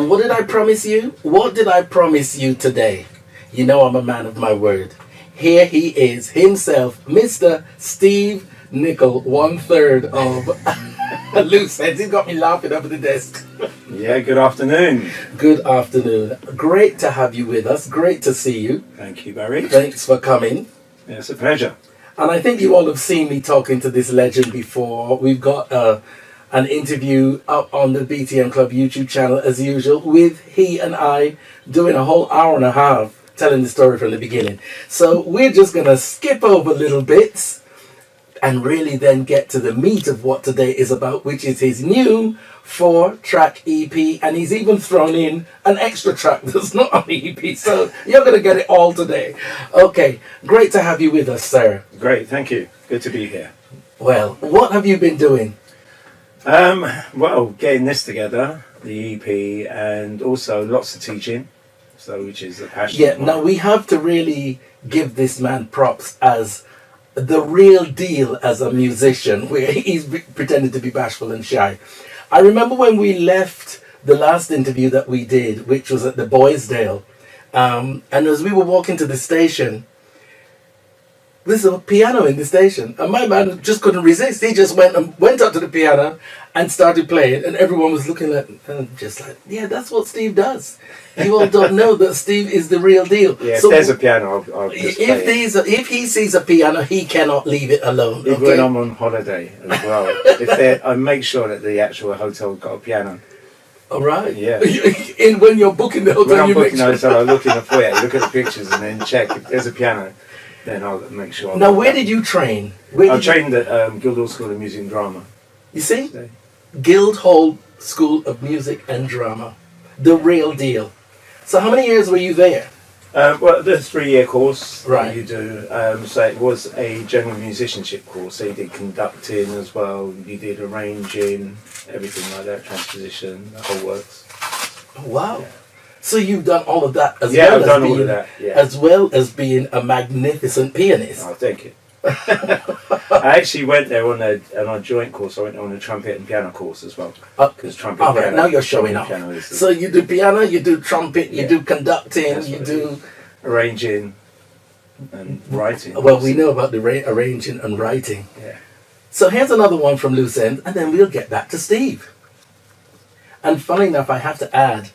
Well, what did I promise you? What did I promise you today? You know I'm a man of my word. Here he is, himself, Mr. Steve Nichol, 1/3 of Loose Ends. He's got me laughing over the desk. Yeah, good afternoon. Good afternoon. Great to have you with us. Great to see you. Thank you, Barrie. Thanks for coming. Yeah, it's a pleasure. And I think you all have seen me talking to this legend before. We've got an interview up on the BTM Club YouTube channel as usual, with he and I doing a whole hour and a half telling the story from the beginning. So we're just going to skip over little bits and really then get to the meat of what today is about, which is his new 4-track EP, and he's even thrown in an extra track that's not on the EP, so you're going to get it all today. Okay, great to have you with us, sir. Great, thank you. Good to be here. Well, what have you been doing? Well, getting this together, the EP, and also lots of teaching, so which is a passion. Yeah, now we have to really give this man props as the real deal as a musician, where he's pretending to be bashful and shy. I remember when we left the last interview that we did, which was at the Boysdale, and as we were walking to the station, there's a piano in the station, and my man just couldn't resist. He just went up to the piano and started playing, and everyone was looking at and just like, yeah, that's what Steve does. You all don't know that Steve is the real deal. Yeah, so if there's a piano, I'll just play it. If he sees a piano, he cannot leave it alone. Even when I'm on holiday as well, I make sure that the actual hotel got a piano. All right. Yeah. When you're booking the hotel, when I'm booking the hotel, I look in the foyer, look at the pictures, and then check if there's a piano. Then I'll make sure. Now, where did you train? I trained at Guildhall School of Music and Drama. You see? Guildhall School of Music and Drama. The real deal. So how many years were you there? Well, the 3-year course Right. that you do. So it was a general musicianship course. So you did conducting as well. You did arranging, everything like that, transposition, the whole works. Oh, wow. Yeah. So you've done all of that as Yeah, well I've as done being, all of that. Yeah. as well as being a magnificent pianist. Oh, thank you. I actually went there on a joint course. I went on a trumpet and piano course as well. Because trumpet. All right, piano, now you're showing off. So you do piano, you do trumpet, you do conducting, you do arranging and writing. Well, we know about the arranging and writing. Yeah. So here's another one from Loose End, and then we'll get back to Steve. And funny enough, I have to add,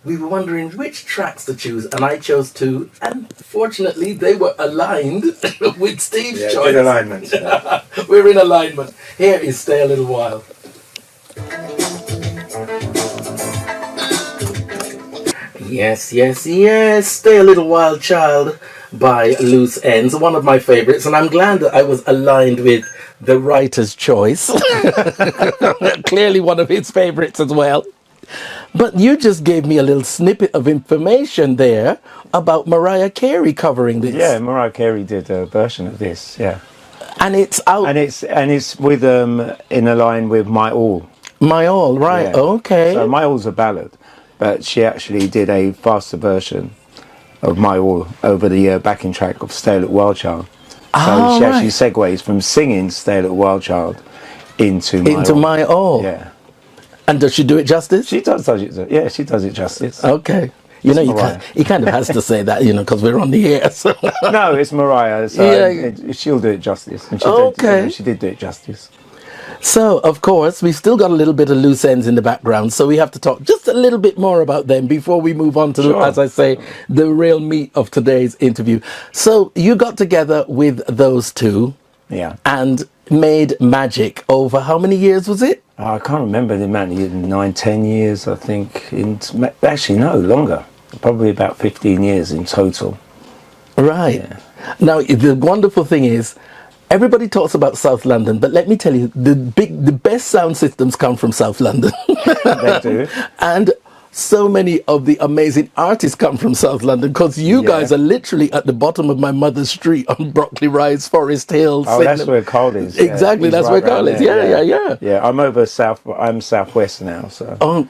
we were wondering which tracks to choose, and I chose 2, and fortunately they were aligned with Steve's choice. Good alignment. We're in alignment. Here is Stay a Little While. Yes, yes, yes. Stay a Little While, Child by Loose Ends, one of my favorites, and I'm glad that I was aligned with the writer's choice. Clearly one of his favorites as well. But you just gave me a little snippet of information there about Mariah Carey covering this. Yeah, Mariah Carey did a version of this. Yeah, and it's out. And it's with in a line with My All. My All, right? Yeah. Okay. So My All's a ballad, but she actually did a faster version of My All over the backing track of Stay a Little While, Child. So she actually segues from singing Stay a Little While, Child into My All. Yeah. And does she do it justice? She does it. Yeah, she does it justice. Okay. You know, you kind of has to say that, because we're on the air. So. No, it's Mariah. So yeah. She'll do it justice. And she did do it justice. So, of course, we've still got a little bit of Loose Ends in the background, so we have to talk just a little bit more about them before we move on to, as I say, the real meat of today's interview. So, you got together with those two. Yeah. And made magic over how many years was it? I can't remember the amount of years, 9-10 years, I think. Actually, no, longer. Probably about 15 years in total. Right. Yeah. Now, the wonderful thing is, everybody talks about South London, but let me tell you, the best sound systems come from South London. They do. And so many of the amazing artists come from South London, because you guys are literally at the bottom of my mother's street on Brockley Rise, Forest Hill. Oh, that's where Carl is. Exactly, that's where Carl is. Yeah. Yeah, I'm over I'm southwest now, so.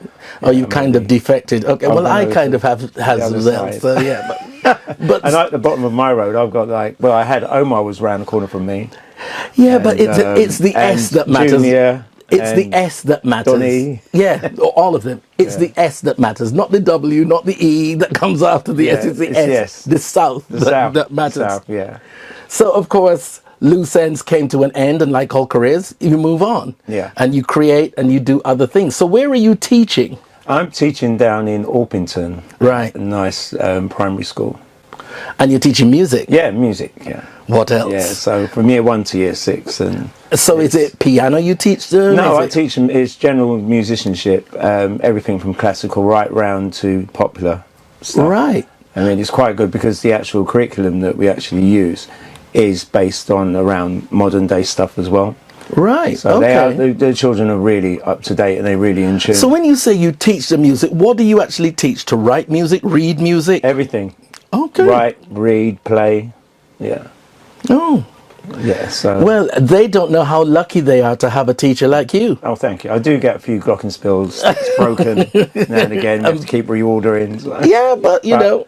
You kind of defected. Okay, well, I kind of has as well. So yeah, but and at the bottom of my road, I've got I had Omar was round the corner from me. Yeah, but it's the S that matters. Junior, It's the S that matters. Donny. Yeah, all of them. It's the S that matters, not the W, not the E that comes after the S. It's the S, the South, that matters. South, yeah. So, of course, loose ends came to an end, and like all careers, you move on. Yeah. And you create and you do other things. So where are you teaching? I'm teaching down in Orpington. Right. A nice primary school. And you're teaching music? Yeah, music, yeah. What else? Yeah, so from year 1 to year 6. And so is it piano you teach them? No, I teach them, it's general musicianship, everything from classical right round to popular stuff. Right. I mean, it's quite good because the actual curriculum that we actually use is based on around modern day stuff as well. Right. So the children are really up to date and they're really in tune. So when you say you teach the music, what do you actually teach? To write music, read music? Everything. Okay. Write, read, play. Yeah. Oh. Yeah, so... Well, they don't know how lucky they are to have a teacher like you. Oh, thank you. I do get a few glockenspiels. It's broken now and again. You have to keep reordering. Yeah, but, you know,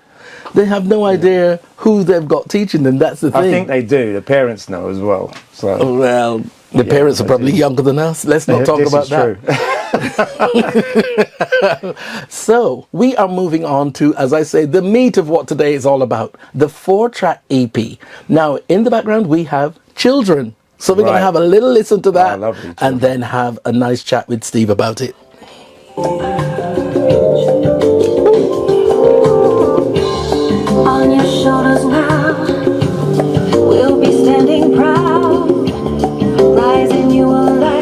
they have no idea who they've got teaching them. That's the thing. I think they do. The parents know as well. So. Well, the parents are probably younger than us. Let's not talk about that. So, we are moving on to, as I say, the meat of what today is all about. The 4-track EP. Now, in the background, we have children. So we're going to have a little listen to that. Lovely, and then have a nice chat with Steve about it. On your shoulders now, we'll be standing proud, rising you a light,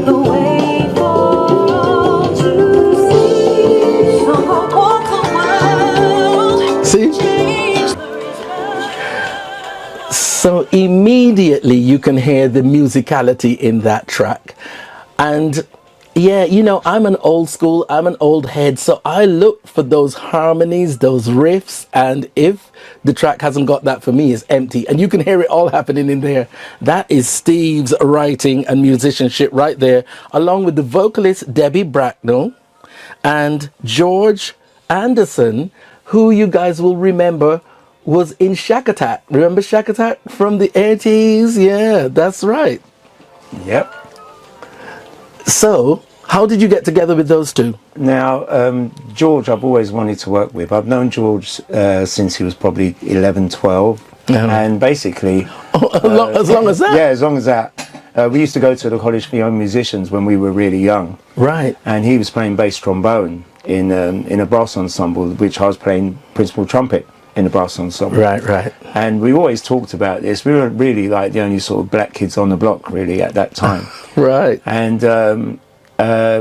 the way for all to see. So go walk the world. See? So immediately you can hear the musicality in that track. And yeah, you know, I'm an old school, I'm an old head, so I look for those harmonies, those riffs, and if the track hasn't got that, for me, it's empty. And you can hear it all happening in there. That is Steve's writing and musicianship right there, along with the vocalist Debbie Bracknell and George Anderson, who you guys will remember was in Shack Attack. Remember Shack Attack from the 80s? Yeah, that's right. Yep. So, how did you get together with those two? Now, George, I've always wanted to work with. I've known George since he was probably 11, 12. And basically... as long as that? Yeah, as long as that. We used to go to the College for Young Musicians when we were really young. Right. And he was playing bass trombone in a brass ensemble, which I was playing principal trumpet in the brass ensemble. Right, right. And we always talked about this. We were really like the only sort of black kids on the block, really, at that time. Right. And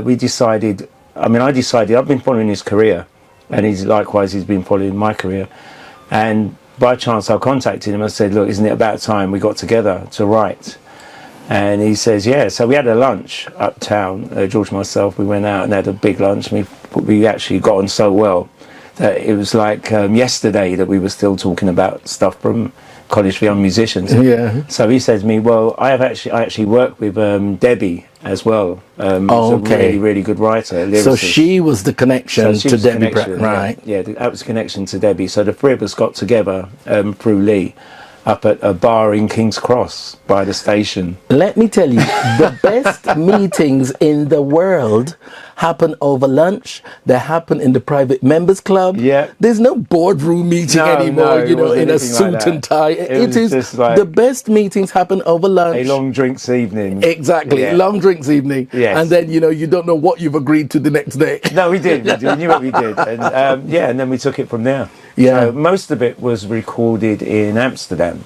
we decided, I've been following his career, and he's been following my career. And by chance, I contacted him. I said, look, isn't it about time we got together to write? And he says, yeah. So we had a lunch uptown, George and myself. We went out and had a big lunch. And we actually got on so well that it was like yesterday that we were still talking about stuff from College for Young Musicians. Yeah. So he says to me, well, I actually worked with Debbie as well. Who's a really, really good writer. Lyricist. So she was the connection to Debbie Bracknell. Right. Yeah, that was the connection to Debbie. So the three of us got together through Lee up at a bar in King's Cross by the station. Let me tell you, the best meetings in the world happen over lunch. They happen in the private members club. Yeah. There's no boardroom meeting anymore, in a suit and tie. It is just like the best meetings happen over lunch. A long drinks evening. Exactly. Yeah. Long drinks evening. Yes. And then, you don't know what you've agreed to the next day. No, we did. We knew what we did. And and then we took it from there. Yeah. So most of it was recorded in Amsterdam.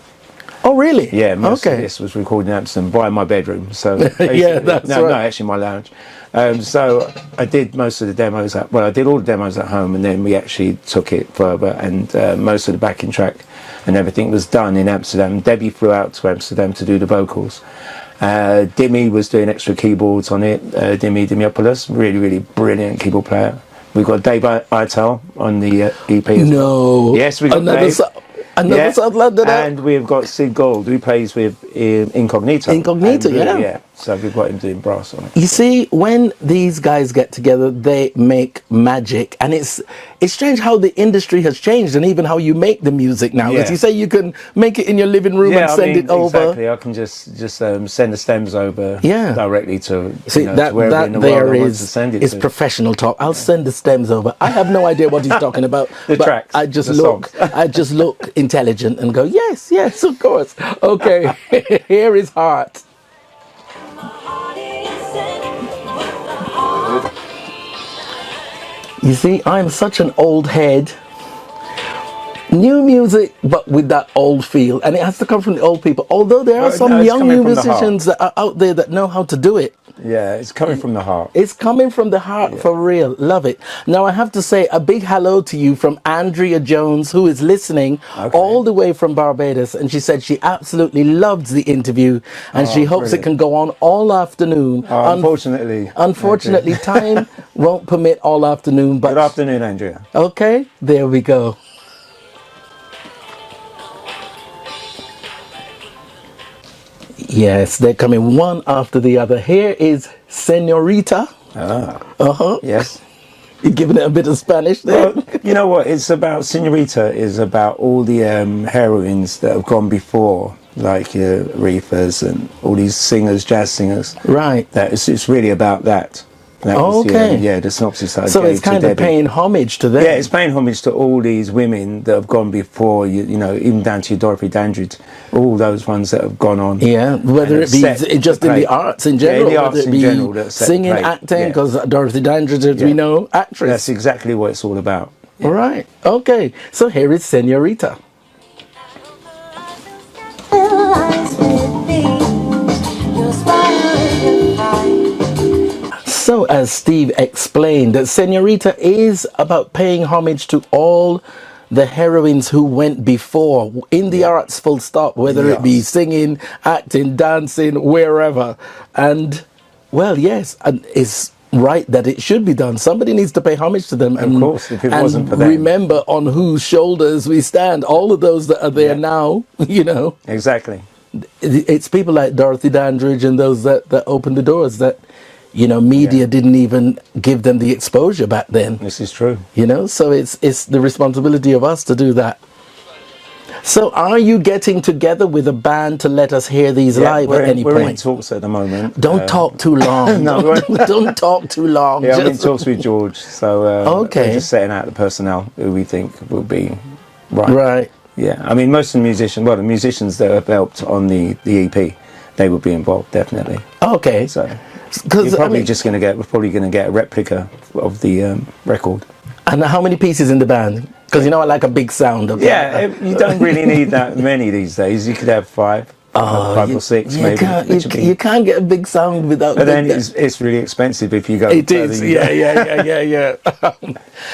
Oh, really? Yeah, most of this was recorded in Amsterdam by my bedroom. So yeah, that's right. No, actually my lounge. So I did most of the demos. I did all the demos at home, and then we actually took it further. And most of the backing track and everything was done in Amsterdam. Debbie flew out to Amsterdam to do the vocals. Dimmy was doing extra keyboards on it. Dimiopoulos, really, really brilliant keyboard player. We've got Dave Itel on the EP as well. Yes, we got Dave. Another South London. And we've got Sid Gold, who plays with Incognito. Incognito, yeah. So we've got him doing brass on it. You see, when these guys get together, they make magic, and it's strange how the industry has changed, and even how you make the music now. Yeah. As you say, you can make it in your living room and send it over. Exactly. I can just send the stems over directly to, see, to wherever in the world I want to send it is to. professional talk. I'll send the stems over. I have no idea what he's talking about. The but tracks. I just look intelligent and go, yes, of course. Okay, here is Heart. You see, I'm such an old head. New music, but with that old feel, and it has to come from the old people. Although there are some young new musicians that are out there that know how to do it. Yeah, it's coming from the heart. It's coming from the heart for real. Love it. Now I have to say a big hello to you from Andrea Jones, who is listening all the way from Barbados, and she said she absolutely loved the interview, and she hopes it can go on all afternoon. Unfortunately, time won't permit all afternoon. But good afternoon, Andrea. Okay, there we go. Yes, they're coming one after the other. Here is Senorita. Yes. You're giving it a bit of Spanish there. Well, you know what? It's about Senorita is about all the heroines that have gone before, like Aretha's and all these singers, jazz singers. Right. It's really about that. That was the synopsis I gave so it's kind of paying homage to them. Yeah, it's paying homage to all these women that have gone before, you know, even down to your Dorothy Dandridge, all those ones that have gone on. Yeah, whether it be just in the arts in general, the arts in general, singing, acting, because Dorothy Dandridge, as we know, actress. That's exactly what it's all about. All right, okay, so here is Senorita. So, as Steve explained, that Senorita is about paying homage to all the heroines who went before in the arts, full stop, whether it be singing, acting, dancing, wherever. And, well, yes, and it's right that it should be done. Somebody needs to pay homage to them. And, of course, if it wasn't for them. Remember on whose shoulders we stand. All of those that are there now, you know. Exactly. It's people like Dorothy Dandridge and those that opened the doors that, you know, media didn't even give them the exposure back then. This is true. You know, so it's the responsibility of us to do that. So are you getting together with a band to let us hear these live at any point? We're in talks at the moment. Don't talk too long. No, don't talk too long. Yeah, I'm in talks with George. So we're just setting out the personnel who we think will be right. Right. Yeah, I mean, most of the musicians that have helped on the EP, they would be involved, definitely. Okay. So we're probably going to get a replica of the record. And how many pieces in the band? Because, you know, I like a big sound. You don't really need that many these days. You could have five or six, maybe. You can't get a big sound without. But then it's really expensive if you go. It is, yeah.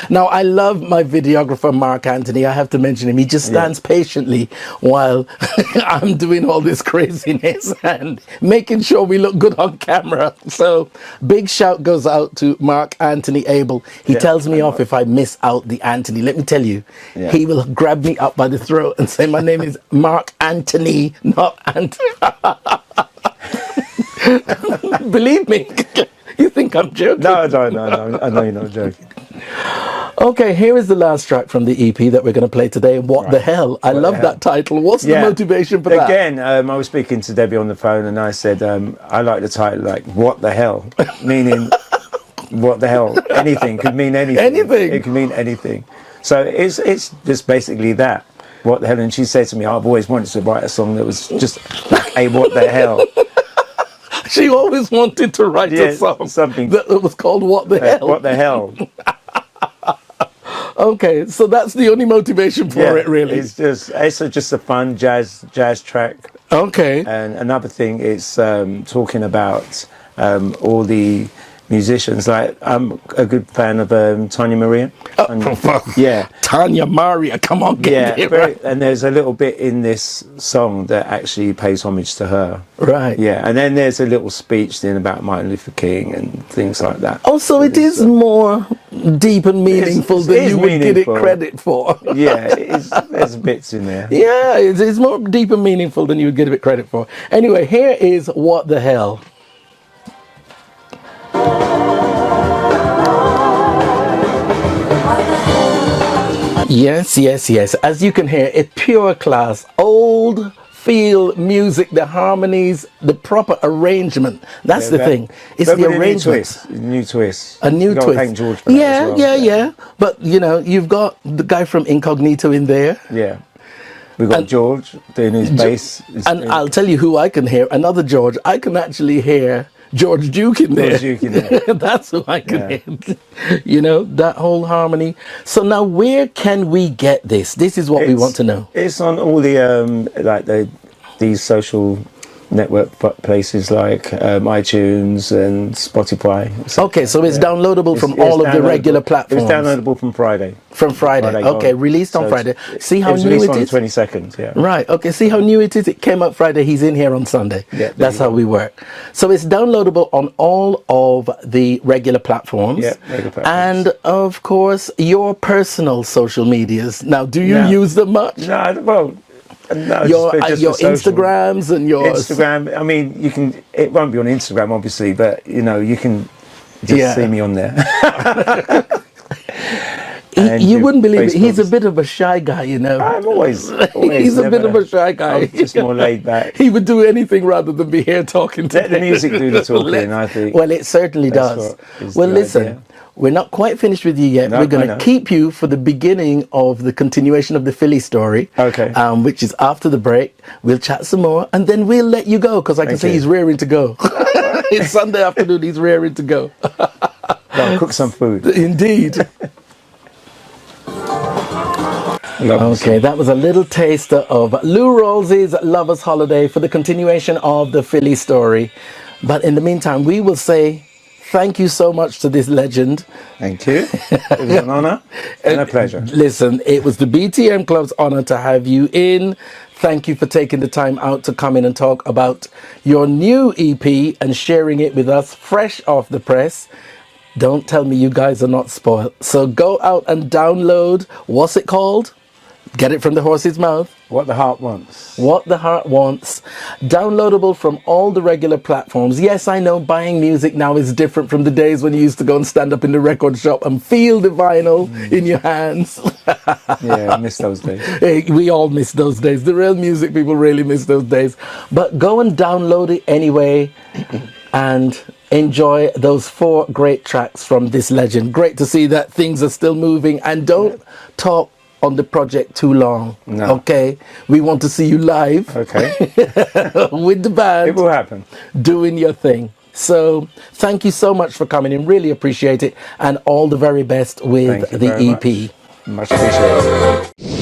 Now I love my videographer Mark Anthony. I have to mention him. He just stands patiently while I'm doing all this craziness and making sure we look good on camera. So big shout goes out to Mark Anthony Abel. He tells me off if I miss out the Anthony. Let me tell you, he will grab me up by the throat and say, "My name is Mark Anthony, not Anthony." Believe me. You think I'm joking? No. I know you're not joking. Okay, here is the last track from the EP that we're going to play today. What the hell? I love that title. What's the motivation for that? Again, I was speaking to Debbie on the phone and I said, I like the title, like, what the hell? Meaning, what the hell? Anything could mean anything. Anything. It can mean anything. So it's just basically that. What the hell? And she said to me, I've always wanted to write a song that was just like, hey, what the hell? She always wanted to write a song something that was called What the Hell? What the Hell? Okay, so that's the only motivation for it, really. It's just a fun jazz track. Okay. And another thing is talking about all the musicians. Like, I'm a good fan of Tanya Maria. Tanya Maria, come on, get it right. And there's a little bit in this song that actually pays homage to her. Right. Yeah, and then there's a little speech then about Martin Luther King and things like that. Oh, so it is more deep and meaningful than you would give it credit for. Yeah, there's bits in there. Yeah, it's more deep and meaningful than you would give it credit for. Anyway, here is What the Hell. Yes, yes, yes. As you can hear, it's pure class, old feel music, the harmonies, the proper arrangement. That's the thing. It's the arrangement. New twist. A new You got twist. Hank George for that Yeah, as well. yeah. But you know, you've got the guy from Incognito in there. Yeah. We've got George doing his bass. And I'll tell you who I can hear. Another George. I can actually hear George Duke in there. George Duke in there. That's who I can hear. You know, that whole harmony. So now where can we get this? This is what we want to know. It's on all the these social network places like iTunes and Spotify. Okay, so it's downloadable from all of the regular platforms. It's downloadable from Friday. From Friday. Okay, released on Friday. See how new it is? On the 22nd, yeah. Right, okay, see how new it is? It came up Friday, he's in here on Sunday. Yeah, that's how we work. So it's downloadable on all of the regular platforms. Yeah, regular platforms. And of course, your personal social medias. Now, do you use them much? No, well... No, your just Instagrams and your Instagram. I mean, you can. It won't be on Instagram, obviously, but you know, you can just see me on there. You wouldn't believe it. He's a bit of a shy guy, you know. I'm always he's a bit of a shy guy. I'm just more laid back. He would do anything rather than be here talking to Let the music do the talking, I think. Well, it certainly does. Well, listen. Idea. We're not quite finished with you yet. No, we're going to keep you for the beginning of the continuation of the Philly story. Okay. Which is after the break. We'll chat some more and then we'll let you go because I can see he's rearing to go. It's Sunday afternoon. He's rearing to go. I'll cook some food. Indeed. Okay, that was a little taster of Lou Rawls's Lover's Holiday for the continuation of the Philly story. But in the meantime, we will say thank you so much to this legend. Thank you. It was an honor and a pleasure. Listen, it was the BTM Club's honor to have you in. Thank you for taking the time out to come in and talk about your new EP and sharing it with us fresh off the press. Don't tell me you guys are not spoiled. So go out and download, what's it called? Get it from the horse's mouth. What the Heart Wants. What the Heart Wants. Downloadable from all the regular platforms. Yes, I know buying music now is different from the days when you used to go and stand up in the record shop and feel the vinyl in your hands. Yeah, I miss those days. Hey, we all miss those days. The real music people really miss those days. But go and download it anyway and enjoy those 4 great tracks from this legend. Great to see that things are still moving. And don't talk on the project too long. No. Okay, we want to see you live. Okay. With the band. It will happen. Doing your thing. So thank you so much for coming in. Really appreciate it. And all the very best with the EP. Much appreciated.